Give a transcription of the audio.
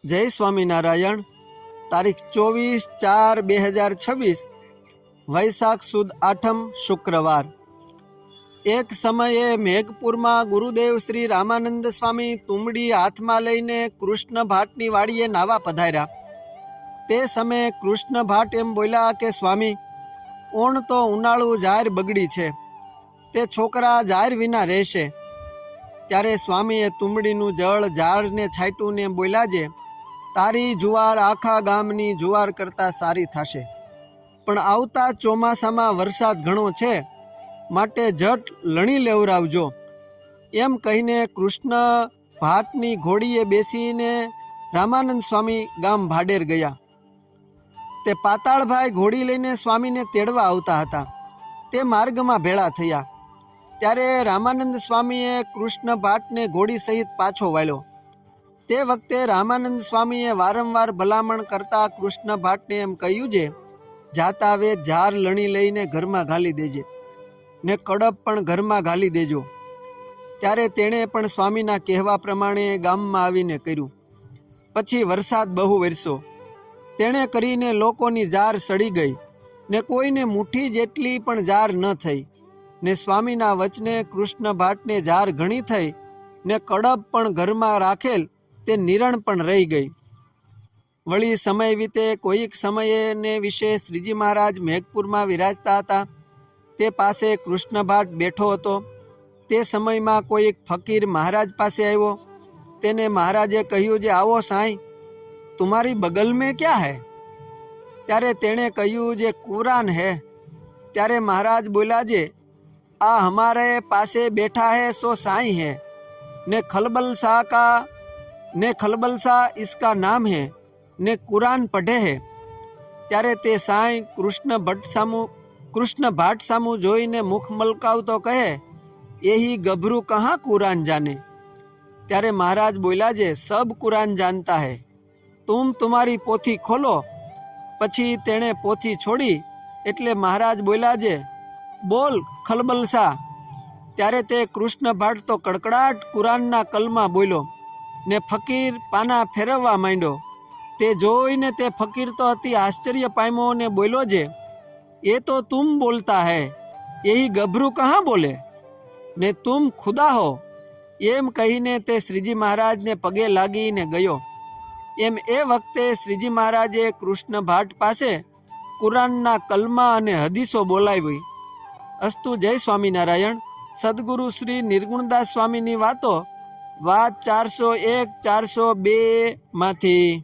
જય સ્વામિનારાયણ। તારીખ 24/4/2026 વૈશાખ સુદ આઠમ શુક્રવાર। એક સમયે મેઘપુરમાં ગુરુદેવ શ્રી રામાનંદ સ્વામી તુંબડી હાથમાં લઈને કૃષ્ણ ભાટની વાડીએ નાવા પધાર્યા। તે સમયે કૃષ્ણ ભાટ એમ બોલ્યા કે સ્વામી, ઓણ તો ઉનાળું જાહેર બગડી છે, તે છોકરા જાહેર વિના રહેશે। ત્યારે સ્વામીએ તુંબડીનું જળ ઝાડને છાંટ્યું ને બોલ્યા છે, તારી જુવાર આખા ગામની જુવાર કરતાં સારી થશે, પણ આવતા ચોમાસામાં વરસાદ ઘણો છે, માટે જટ લણી લેવરાવજો। એમ કહીને કૃષ્ણ ભાટની ઘોડીએ બેસીને રામાનંદ સ્વામી ગામ ભાડેર ગયા। તે પાતાળભાઈ ઘોડી લઈને સ્વામીને તેડવા આવતા હતા। તે માર્ગમાં ભેળા થયા। ત્યારે રામાનંદ સ્વામીએ કૃષ્ણ ભાટને ઘોડી સહિત પાછો વાળ્યો। તે વખતે રામાનંદ સ્વામીએ વારંવાર ભલામણ કરતા કૃષ્ણ ભાટને એમ કહ્યું છે, જાતા આવે ઝાર લણી લઈને ઘરમાં ઘાલી દેજે ને કડપ પણ ઘરમાં ઘાલી દેજો। ત્યારે તેણે પણ સ્વામીના કહેવા પ્રમાણે ગામમાં આવીને કર્યું। પછી વરસાદ બહુ વરસ્યો। તેણે કરીને લોકોની ઝાર સડી ગઈ ને કોઈને મુઠ્ઠી જેટલી પણ ઝાર ન થઈ ને સ્વામીના વચને કૃષ્ણ ભાટને ઝાર ઘણી થઈ ને કડપ પણ ઘરમાં રાખેલ તે નિરણ પણ રહી ગઈ। વળી સમય વીતે કોઈક સમયે ને વિશે શ્રીજી મહારાજ મેઘપુરમાં વિરાજતા હતા। તે પાસે કૃષ્ણ ભાટ બેઠો હતો। તે સમયમાં કોઈક ફકીર મહારાજ પાસે આવ્યો। તેને મહારાજે કહ્યું, જે આવો સાંઈ, तुम्हारी बगल में क्या है? ત્યારે તેણે કહ્યું, જે કુરાન है। ત્યારે મહારાજ બોલ્યા, જે आ हमारे पासे बैठा है सो साईं है ने खलबल सा इसका नाम है ने कुरान पढ़े है। ત્યારે તે સાંઈ કૃષ્ણ ભાટ સામું જોઈને મુખ મલકાવતો કહે, यही गभरू कहाँ कुरान जाने। ત્યારે મહારાજ બોલ્યા, જે सब कुरान जानता है, तुम तुम्हारी पोथी खोलो। પછી તેણે પોથી છોડી એટલે મહારાજ બોલ્યા, જે બોલ ખલબલસા। ત્યારે તે કૃષ્ણ ભાટ તો કડકડાટ કુરાનના કલમા બોલ્યો ને ફકીર પાના ફેરવવા માંડ્યો। તે જોઈને તે ફકીર તો અતિ આશ્ચર્ય પામ્યો ને બોલ્યો, જે એ તો તુમ બોલતા હૈ, યહી ગભરું કહાં બોલે ને તુમ ખુદા હો। એમ કહીને તે શ્રીજી મહારાજને પગે લાગીને ગયો। એમ એ વખતે શ્રીજી મહારાજે કૃષ્ણ ભાટ પાસે કુરાનના કલમા અને હદીસો બોલાવી। અસ્તુ જય સ્વામિનારાયણ। સદગુરુ શ્રી નિર્ગુણદાસ સ્વામીની વાતો વાત 401-402 માંથી।